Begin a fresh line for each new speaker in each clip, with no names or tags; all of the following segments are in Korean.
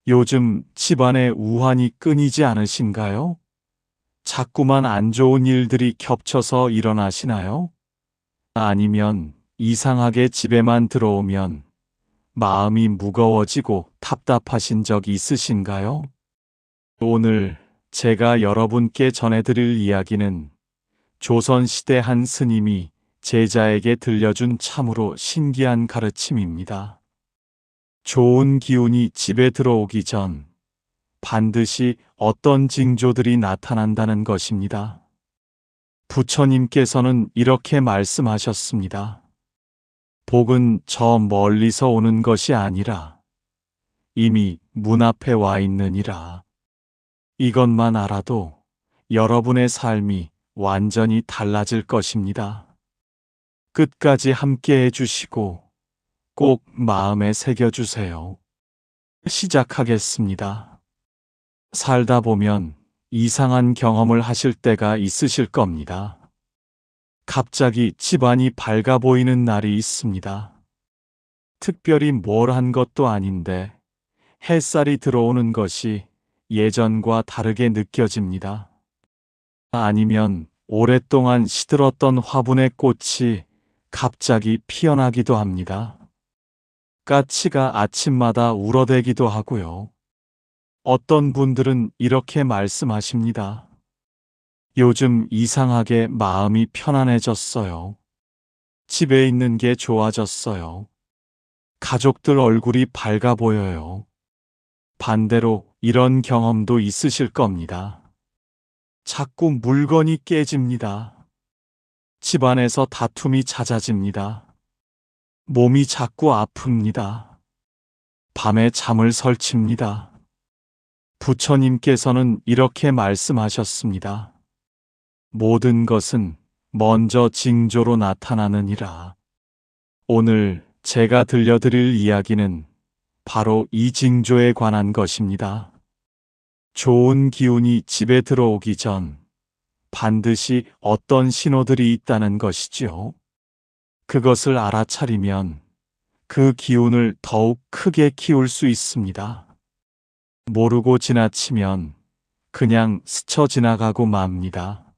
요즘 집안에 우환이 끊이지 않으신가요? 자꾸만 안 좋은 일들이 겹쳐서 일어나시나요? 아니면 이상하게 집에만 들어오면 마음이 무거워지고 답답하신 적 있으신가요? 오늘 제가 여러분께 전해드릴 이야기는 조선시대 한 스님이 제자에게 들려준 참으로 신기한 가르침입니다. 좋은 기운이 집에 들어오기 전 반드시 어떤 징조들이 나타난다는 것입니다. 부처님께서는 이렇게 말씀하셨습니다. 복은 저 멀리서 오는 것이 아니라 이미 문 앞에 와 있느니라. 이것만 알아도 여러분의 삶이 완전히 달라질 것입니다. 끝까지 함께 해주시고 꼭 마음에 새겨주세요. 시작하겠습니다. 살다 보면 이상한 경험을 하실 때가 있으실 겁니다. 갑자기 집안이 밝아 보이는 날이 있습니다. 특별히 뭘 한 것도 아닌데 햇살이 들어오는 것이 예전과 다르게 느껴집니다. 아니면 오랫동안 시들었던 화분의 꽃이 갑자기 피어나기도 합니다. 까치가 아침마다 울어대기도 하고요. 어떤 분들은 이렇게 말씀하십니다. 요즘 이상하게 마음이 편안해졌어요. 집에 있는 게 좋아졌어요. 가족들 얼굴이 밝아 보여요. 반대로 이런 경험도 있으실 겁니다. 자꾸 물건이 깨집니다. 집안에서 다툼이 잦아집니다. 몸이 자꾸 아픕니다. 밤에 잠을 설칩니다. 부처님께서는 이렇게 말씀하셨습니다. 모든 것은 먼저 징조로 나타나느니라. 오늘 제가 들려드릴 이야기는 바로 이 징조에 관한 것입니다. 좋은 기운이 집에 들어오기 전 반드시 어떤 신호들이 있다는 것이지요. 그것을 알아차리면 그 기운을 더욱 크게 키울 수 있습니다. 모르고 지나치면 그냥 스쳐 지나가고 맙니다.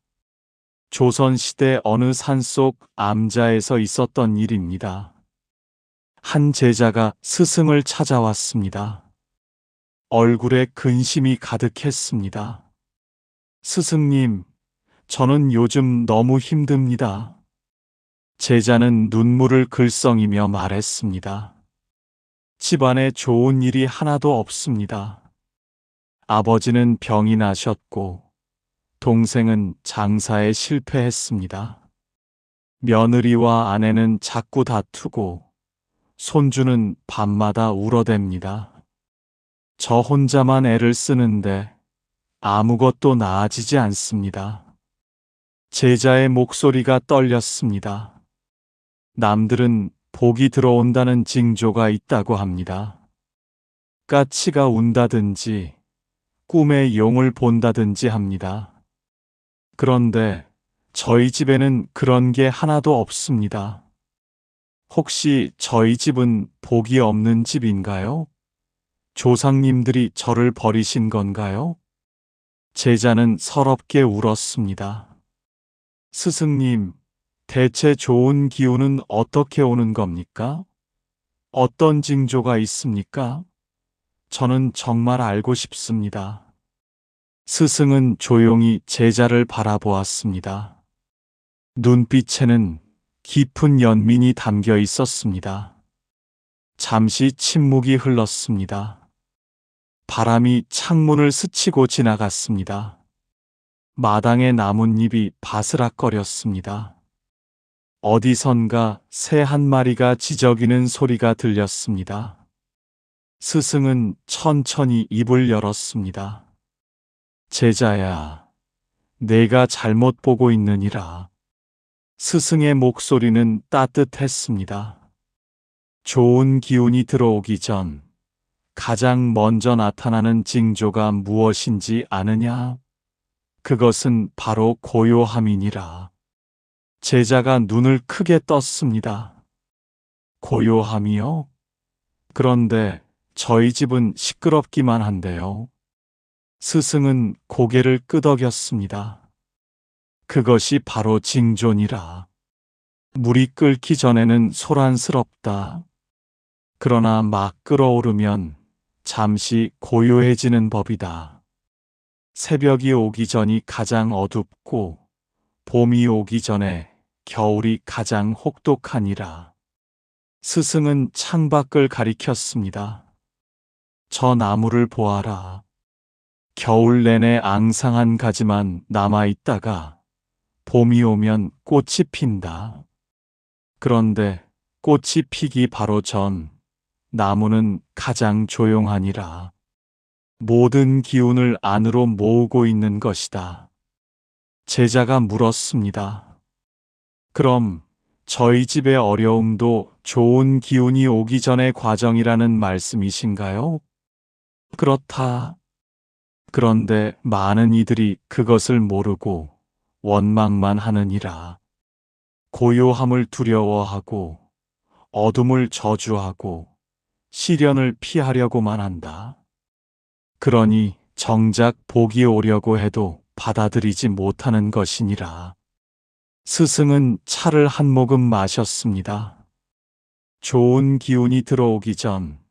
조선시대 어느 산속 암자에서 있었던 일입니다. 한 제자가 스승을 찾아왔습니다. 얼굴에 근심이 가득했습니다. 스승님, 저는 요즘 너무 힘듭니다. 제자는 눈물을 글썽이며 말했습니다. 집안에 좋은 일이 하나도 없습니다. 아버지는 병이 나셨고 동생은 장사에 실패했습니다. 며느리와 아내는 자꾸 다투고 손주는 밤마다 울어댑니다. 저 혼자만 애를 쓰는데 아무것도 나아지지 않습니다. 제자의 목소리가 떨렸습니다. 남들은 복이 들어온다는 징조가 있다고 합니다. 까치가 운다든지 꿈에 용을 본다든지 합니다. 그런데 저희 집에는 그런 게 하나도 없습니다. 혹시 저희 집은 복이 없는 집인가요? 조상님들이 저를 버리신 건가요? 제자는 서럽게 울었습니다. 스승님, 대체 좋은 기운은 어떻게 오는 겁니까? 어떤 징조가 있습니까? 저는 정말 알고 싶습니다. 스승은 조용히 제자를 바라보았습니다. 눈빛에는 깊은 연민이 담겨 있었습니다. 잠시 침묵이 흘렀습니다. 바람이 창문을 스치고 지나갔습니다. 마당의 나뭇잎이 바스락거렸습니다. 어디선가 새 한 마리가 지저귀는 소리가 들렸습니다. 스승은 천천히 입을 열었습니다. 제자야, 내가 잘못 보고 있느니라. 스승의 목소리는 따뜻했습니다. 좋은 기운이 들어오기 전 가장 먼저 나타나는 징조가 무엇인지 아느냐? 그것은 바로 고요함이니라. 제자가 눈을 크게 떴습니다. 고요함이요? 그런데 저희 집은 시끄럽기만 한데요. 스승은 고개를 끄덕였습니다. 그것이 바로 징존이라. 물이 끓기 전에는 소란스럽다. 그러나 막 끓어오르면 잠시 고요해지는 법이다. 새벽이 오기 전이 가장 어둡고 봄이 오기 전에 겨울이 가장 혹독하니라. 스승은 창밖을 가리켰습니다. 저 나무를 보아라. 겨울 내내 앙상한 가지만 남아있다가 봄이 오면 꽃이 핀다. 그런데 꽃이 피기 바로 전 나무는 가장 조용하니라. 모든 기운을 안으로 모으고 있는 것이다. 제자가 물었습니다. 그럼 저희 집의 어려움도 좋은 기운이 오기 전의 과정이라는 말씀이신가요? 그렇다. 그런데 많은 이들이 그것을 모르고 원망만 하느니라. 고요함을 두려워하고 어둠을 저주하고 시련을 피하려고만 한다. 그러니 정작 복이 오려고 해도 받아들이지 못하는 것이니라. 스승은 차를 한 모금 마셨습니다. 좋은 기운이 들어오기 전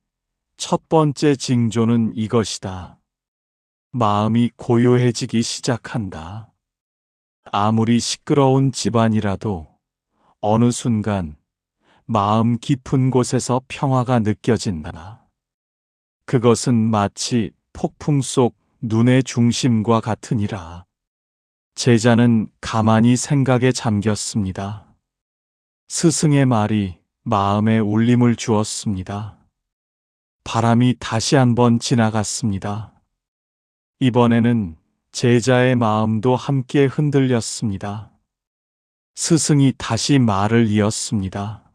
첫 번째 징조는 이것이다. 마음이 고요해지기 시작한다. 아무리 시끄러운 집안이라도 어느 순간 마음 깊은 곳에서 평화가 느껴진다. 그것은 마치 폭풍 속 눈의 중심과 같으니라. 제자는 가만히 생각에 잠겼습니다. 스승의 말이 마음에 울림을 주었습니다. 바람이 다시 한번 지나갔습니다. 이번에는 제자의 마음도 함께 흔들렸습니다. 스승이 다시 말을 이었습니다.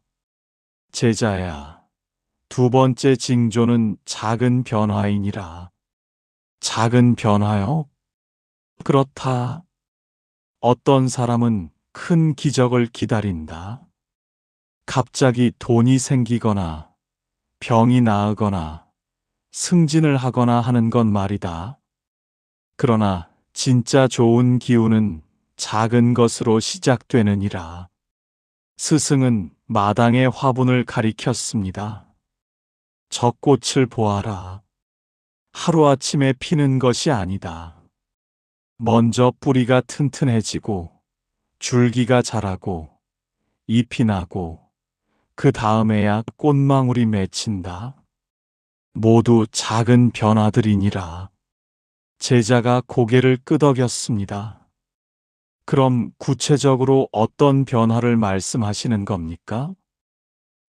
제자야, 두 번째 징조는 작은 변화이니라. 작은 변화요? 그렇다. 어떤 사람은 큰 기적을 기다린다. 갑자기 돈이 생기거나 병이 나으거나 승진을 하거나 하는 건 말이다. 그러나 진짜 좋은 기운은 작은 것으로 시작되느니라. 스승은 마당의 화분을 가리켰습니다. 저 꽃을 보아라. 하루아침에 피는 것이 아니다. 먼저 뿌리가 튼튼해지고 줄기가 자라고 잎이 나고 그 다음에야 꽃망울이 맺힌다. 모두 작은 변화들이니라. 제자가 고개를 끄덕였습니다. 그럼 구체적으로 어떤 변화를 말씀하시는 겁니까?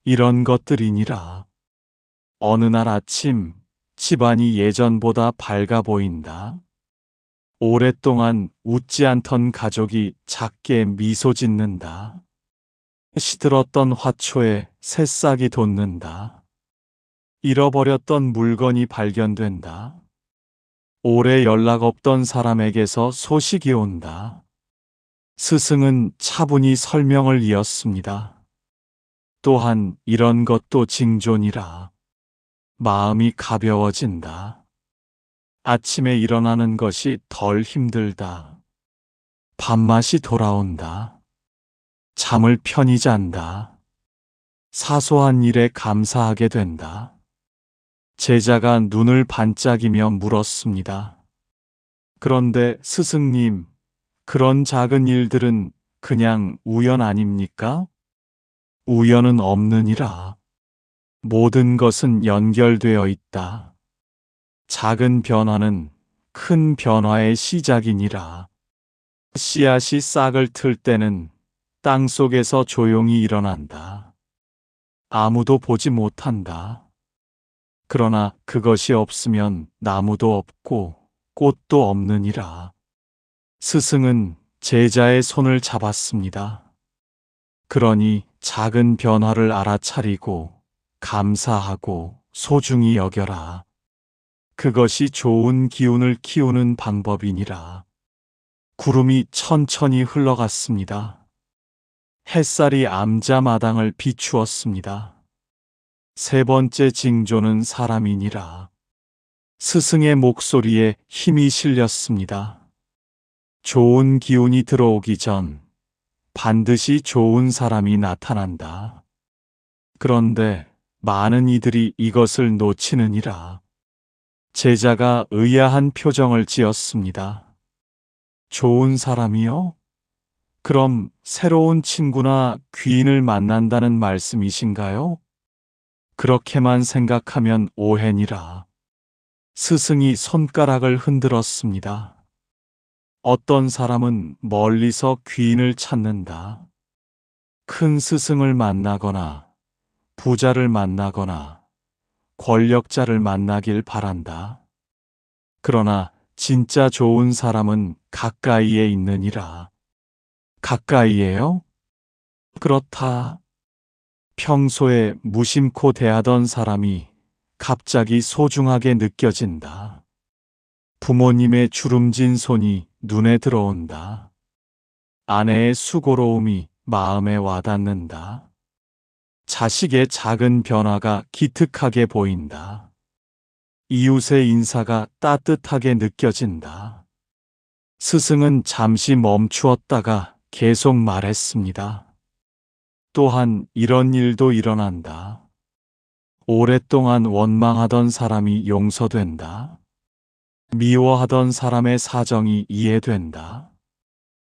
이런 것들이니라. 어느 날 아침 집안이 예전보다 밝아 보인다. 오랫동안 웃지 않던 가족이 작게 미소 짓는다. 시들었던 화초에 새싹이 돋는다. 잃어버렸던 물건이 발견된다. 오래 연락 없던 사람에게서 소식이 온다. 스승은 차분히 설명을 이었습니다. 또한 이런 것도 징조니라. 마음이 가벼워진다. 아침에 일어나는 것이 덜 힘들다. 밥맛이 돌아온다. 잠을 편히 잔다. 사소한 일에 감사하게 된다. 제자가 눈을 반짝이며 물었습니다. 그런데 스승님, 그런 작은 일들은 그냥 우연 아닙니까? 우연은 없느니라. 모든 것은 연결되어 있다. 작은 변화는 큰 변화의 시작이니라. 씨앗이 싹을 틀 때는 땅 속에서 조용히 일어난다. 아무도 보지 못한다. 그러나 그것이 없으면 나무도 없고 꽃도 없느니라. 스승은 제자의 손을 잡았습니다. 그러니 작은 변화를 알아차리고 감사하고 소중히 여겨라. 그것이 좋은 기운을 키우는 방법이니라. 구름이 천천히 흘러갔습니다. 햇살이 암자 마당을 비추었습니다. 세 번째 징조는 사람이니라. 스승의 목소리에 힘이 실렸습니다. 좋은 기운이 들어오기 전 반드시 좋은 사람이 나타난다. 그런데 많은 이들이 이것을 놓치느니라. 제자가 의아한 표정을 지었습니다. 좋은 사람이요? 그럼 새로운 친구나 귀인을 만난다는 말씀이신가요? 그렇게만 생각하면 오해니라. 스승이 손가락을 흔들었습니다. 어떤 사람은 멀리서 귀인을 찾는다. 큰 스승을 만나거나 부자를 만나거나 권력자를 만나길 바란다. 그러나 진짜 좋은 사람은 가까이에 있느니라. 가까이에요? 그렇다. 평소에 무심코 대하던 사람이 갑자기 소중하게 느껴진다. 부모님의 주름진 손이 눈에 들어온다. 아내의 수고로움이 마음에 와닿는다. 자식의 작은 변화가 기특하게 보인다. 이웃의 인사가 따뜻하게 느껴진다. 스승은 잠시 멈추었다가 계속 말했습니다. 또한 이런 일도 일어난다. 오랫동안 원망하던 사람이 용서된다. 미워하던 사람의 사정이 이해된다.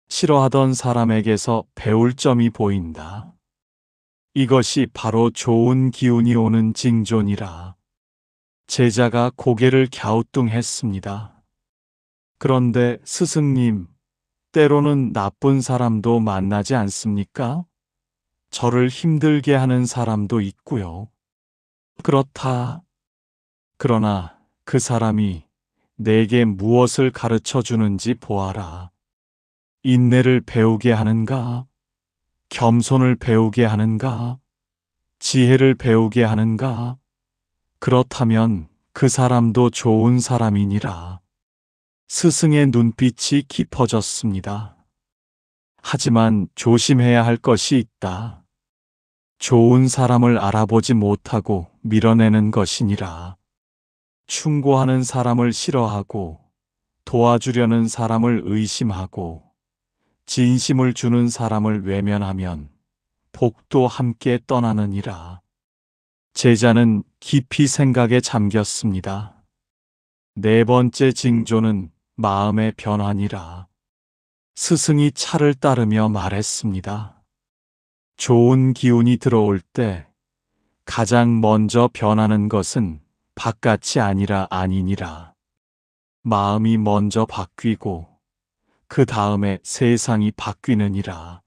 싫어하던 사람에게서 배울 점이 보인다. 이것이 바로 좋은 기운이 오는 징조니라. 제자가 고개를 갸우뚱했습니다. 그런데 스승님, 때로는 나쁜 사람도 만나지 않습니까? 저를 힘들게 하는 사람도 있고요. 그렇다. 그러나 그 사람이 내게 무엇을 가르쳐 주는지 보아라. 인내를 배우게 하는가? 겸손을 배우게 하는가? 지혜를 배우게 하는가? 그렇다면 그 사람도 좋은 사람이니라. 스승의 눈빛이 깊어졌습니다. 하지만 조심해야 할 것이 있다. 좋은 사람을 알아보지 못하고 밀어내는 것이니라. 충고하는 사람을 싫어하고 도와주려는 사람을 의심하고 진심을 주는 사람을 외면하면 복도 함께 떠나느니라. 제자는 깊이 생각에 잠겼습니다. 네 번째 징조는 마음의 변화니라. 스승이 차를 따르며 말했습니다. 좋은 기운이 들어올 때 가장 먼저 변하는 것은 바깥이 아니라 안이니라. 마음이 먼저 바뀌고 그 다음에 세상이 바뀌느니라.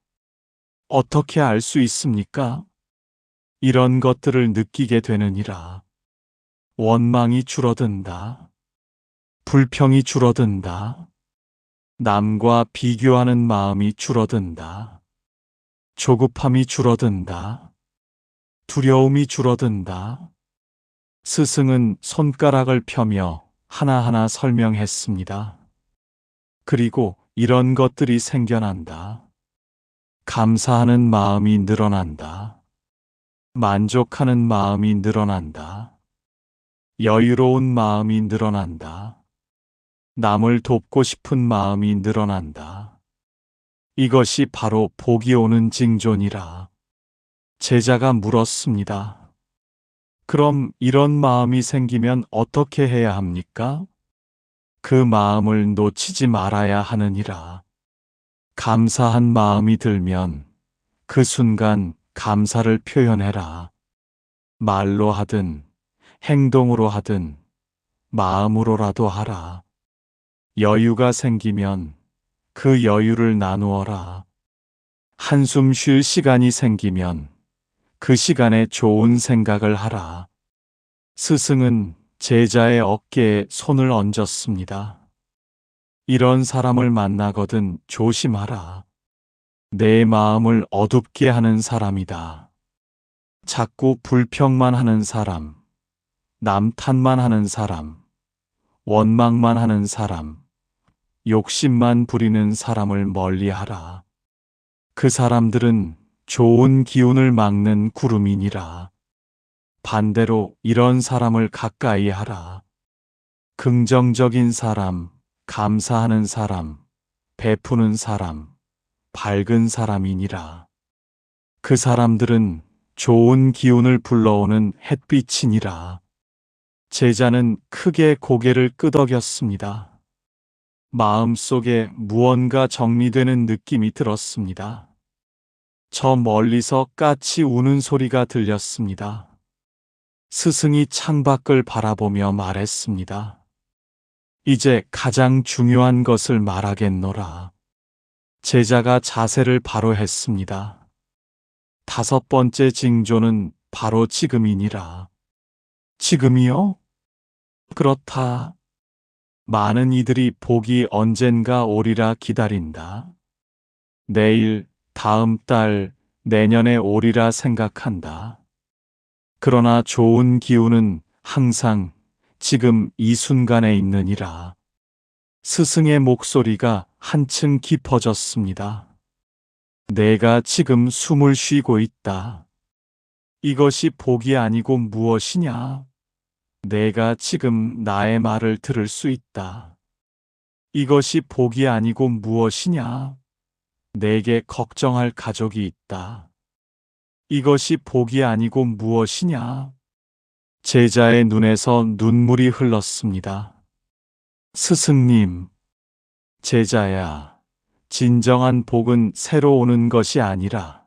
어떻게 알 수 있습니까? 이런 것들을 느끼게 되느니라. 원망이 줄어든다. 불평이 줄어든다. 남과 비교하는 마음이 줄어든다. 조급함이 줄어든다. 두려움이 줄어든다. 스승은 손가락을 펴며 하나하나 설명했습니다. 그리고 이런 것들이 생겨난다. 감사하는 마음이 늘어난다. 만족하는 마음이 늘어난다. 여유로운 마음이 늘어난다. 남을 돕고 싶은 마음이 늘어난다. 이것이 바로 복이 오는 징조니라. 제자가 물었습니다. 그럼 이런 마음이 생기면 어떻게 해야 합니까? 그 마음을 놓치지 말아야 하느니라. 감사한 마음이 들면 그 순간 감사를 표현해라. 말로 하든 행동으로 하든 마음으로라도 하라. 여유가 생기면 그 여유를 나누어라. 한숨 쉴 시간이 생기면 그 시간에 좋은 생각을 하라. 스승은 제자의 어깨에 손을 얹었습니다. 이런 사람을 만나거든 조심하라. 내 마음을 어둡게 하는 사람이다. 자꾸 불평만 하는 사람, 남 탓만 하는 사람, 원망만 하는 사람, 욕심만 부리는 사람을 멀리하라. 그 사람들은 좋은 기운을 막는 구름이니라. 반대로 이런 사람을 가까이 하라. 긍정적인 사람, 감사하는 사람, 베푸는 사람, 밝은 사람이니라. 그 사람들은 좋은 기운을 불러오는 햇빛이니라. 제자는 크게 고개를 끄덕였습니다. 마음속에 무언가 정리되는 느낌이 들었습니다. 저 멀리서 까치 우는 소리가 들렸습니다. 스승이 창밖을 바라보며 말했습니다. 이제 가장 중요한 것을 말하겠노라. 제자가 자세를 바로 했습니다. 5번째 징조는 바로 지금이니라. 지금이요? 그렇다. 많은 이들이 복이 언젠가 오리라 기다린다. 내일, 다음 달, 내년에 오리라 생각한다. 그러나 좋은 기운은 항상 지금 이 순간에 있느니라. 스승의 목소리가 한층 깊어졌습니다. 내가 지금 숨을 쉬고 있다. 이것이 복이 아니고 무엇이냐? 내가 지금 나의 말을 들을 수 있다. 이것이 복이 아니고 무엇이냐? 내게 걱정할 가족이 있다. 이것이 복이 아니고 무엇이냐? 제자의 눈에서 눈물이 흘렀습니다. 스승님, 제자야, 진정한 복은 새로 오는 것이 아니라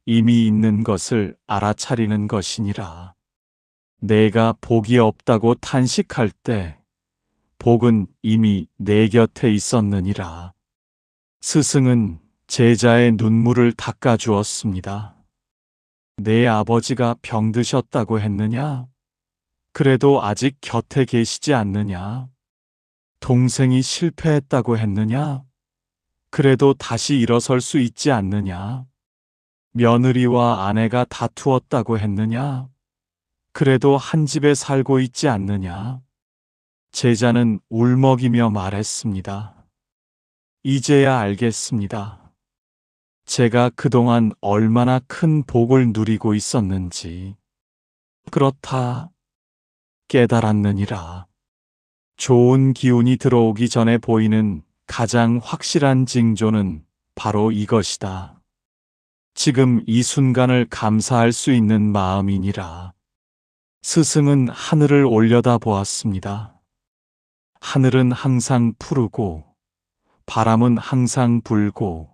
이미 있는 것을 알아차리는 것이니라. 내가 복이 없다고 탄식할 때 복은 이미 내 곁에 있었느니라. 스승은 제자의 눈물을 닦아주었습니다. 내 아버지가 병드셨다고 했느냐? 그래도 아직 곁에 계시지 않느냐? 동생이 실패했다고 했느냐? 그래도 다시 일어설 수 있지 않느냐? 며느리와 아내가 다투었다고 했느냐? 그래도 한 집에 살고 있지 않느냐? 제자는 울먹이며 말했습니다. 이제야 알겠습니다. 제가 그동안 얼마나 큰 복을 누리고 있었는지. 그렇다. 깨달았느니라. 좋은 기운이 들어오기 전에 보이는 가장 확실한 징조는 바로 이것이다. 지금 이 순간을 감사할 수 있는 마음이니라. 스승은 하늘을 올려다 보았습니다. 하늘은 항상 푸르고, 바람은 항상 불고,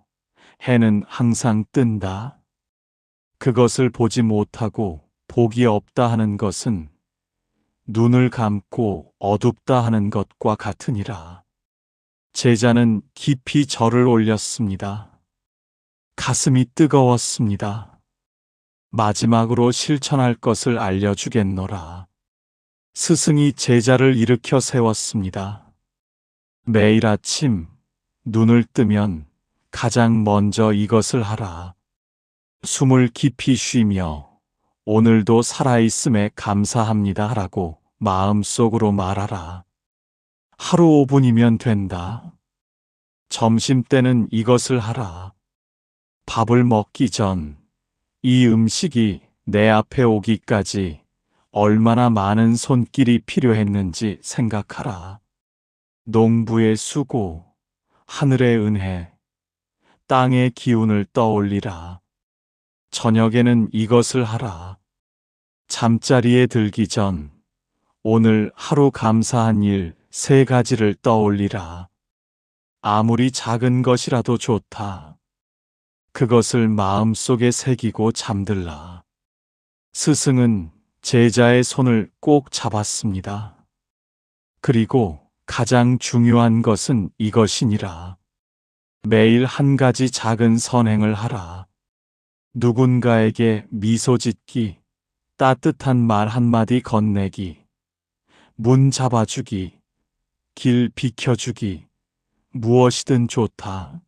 해는 항상 뜬다. 그것을 보지 못하고 복이 없다 하는 것은 눈을 감고 어둡다 하는 것과 같으니라. 제자는 깊이 절을 올렸습니다. 가슴이 뜨거웠습니다. 마지막으로 실천할 것을 알려주겠노라. 스승이 제자를 일으켜 세웠습니다. 매일 아침 눈을 뜨면 가장 먼저 이것을 하라. 숨을 깊이 쉬며 오늘도 살아있음에 감사합니다 하라고 마음속으로 말하라. 하루 5분이면 된다. 점심때는 이것을 하라. 밥을 먹기 전 이 음식이 내 앞에 오기까지 얼마나 많은 손길이 필요했는지 생각하라. 농부의 수고, 하늘의 은혜, 땅의 기운을 떠올리라. 저녁에는 이것을 하라. 잠자리에 들기 전 오늘 하루 감사한 일 3가지를 떠올리라. 아무리 작은 것이라도 좋다. 그것을 마음속에 새기고 잠들라. 스승은 제자의 손을 꼭 잡았습니다. 그리고 가장 중요한 것은 이것이니라. 매일 한 가지 작은 선행을 하라. 누군가에게 미소 짓기, 따뜻한 말 한마디 건네기, 문 잡아주기, 길 비켜주기, 무엇이든 좋다.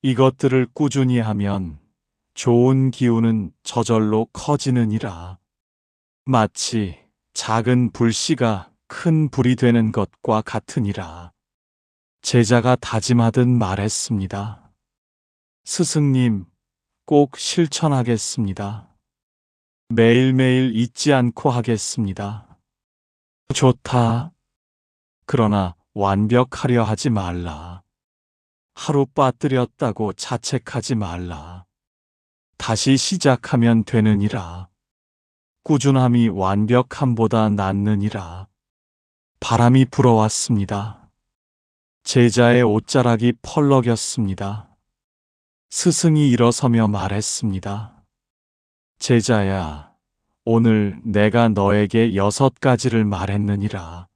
이것들을 꾸준히 하면 좋은 기운은 저절로 커지느니라. 마치 작은 불씨가 큰 불이 되는 것과 같으니라. 제자가 다짐하듯 말했습니다. 스승님, 꼭 실천하겠습니다. 매일매일 잊지 않고 하겠습니다. 좋다. 그러나 완벽하려 하지 말라. 하루 빠뜨렸다고 자책하지 말라. 다시 시작하면 되느니라. 꾸준함이 완벽함보다 낫느니라. 바람이 불어왔습니다. 제자의 옷자락이 펄럭였습니다. 스승이 일어서며 말했습니다. 제자야, 오늘 내가 너에게 6가지를 말했느니라.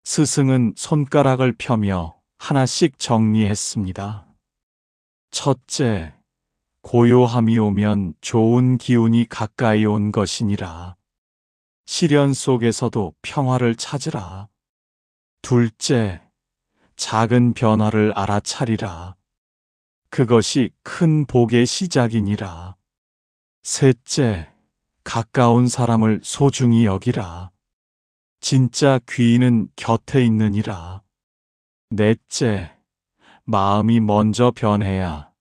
스승은 손가락을 펴며 하나씩 정리했습니다. 첫째, 고요함이 오면 좋은 기운이 가까이 온 것이니라. 시련 속에서도 평화를 찾으라. 둘째, 작은 변화를 알아차리라. 그것이 큰 복의 시작이니라. 셋째, 가까운 사람을 소중히 여기라. 진짜 귀인은 곁에 있느니라. 넷째, 마음이 먼저 변해야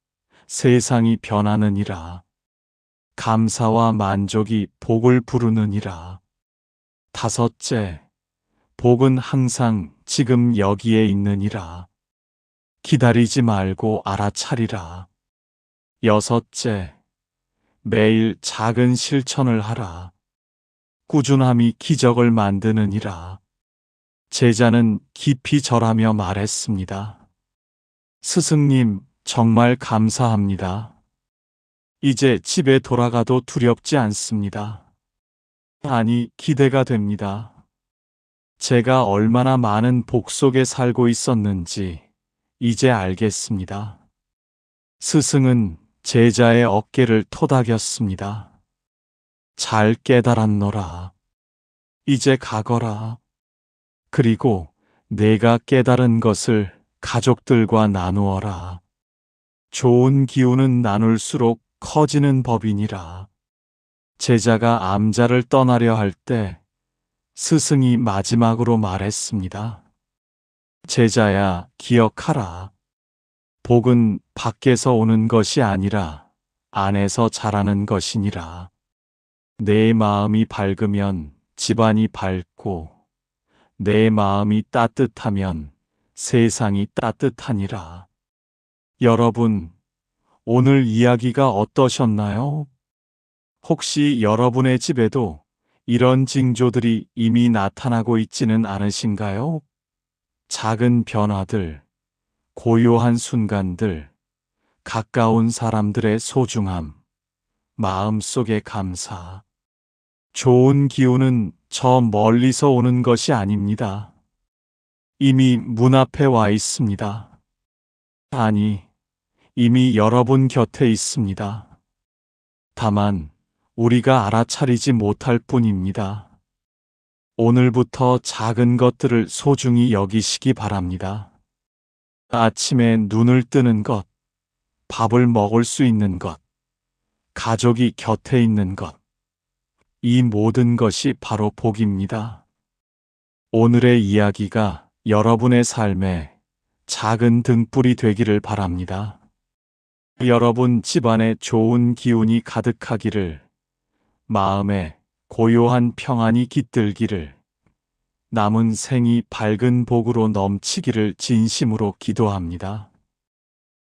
세상이 변하느니라. 감사와 만족이 복을 부르느니라. 다섯째, 복은 항상 지금 여기에 있느니라. 기다리지 말고 알아차리라. 여섯째, 매일 작은 실천을 하라. 꾸준함이 기적을 만드느니라. 제자는 깊이 절하며 말했습니다. 스승님, 정말 감사합니다. 이제 집에 돌아가도 두렵지 않습니다. 아니, 기대가 됩니다. 제가 얼마나 많은 복 속에 살고 있었는지 이제 알겠습니다. 스승은 제자의 어깨를 토닥였습니다. 잘 깨달았노라. 이제 가거라. 그리고 내가 깨달은 것을 가족들과 나누어라. 좋은 기운은 나눌수록 커지는 법이니라. 제자가 암자를 떠나려 할 때 스승이 마지막으로 말했습니다. 제자야, 기억하라. 복은 밖에서 오는 것이 아니라 안에서 자라는 것이니라. 내 마음이 밝으면 집안이 밝고 내 마음이 따뜻하면 세상이 따뜻하니라. 여러분, 오늘 이야기가 어떠셨나요? 혹시 여러분의 집에도 이런 징조들이 이미 나타나고 있지는 않으신가요? 작은 변화들, 고요한 순간들, 가까운 사람들의 소중함, 마음속의 감사. 좋은 기운은 저 멀리서 오는 것이 아닙니다. 이미 문 앞에 와 있습니다. 아니, 이미 여러분 곁에 있습니다. 다만 우리가 알아차리지 못할 뿐입니다. 오늘부터 작은 것들을 소중히 여기시기 바랍니다. 아침에 눈을 뜨는 것, 밥을 먹을 수 있는 것, 가족이 곁에 있는 것, 이 모든 것이 바로 복입니다. 오늘의 이야기가 여러분의 삶에 작은 등불이 되기를 바랍니다. 여러분 집안에 좋은 기운이 가득하기를, 마음에 고요한 평안이 깃들기를, 남은 생이 밝은 복으로 넘치기를 진심으로 기도합니다.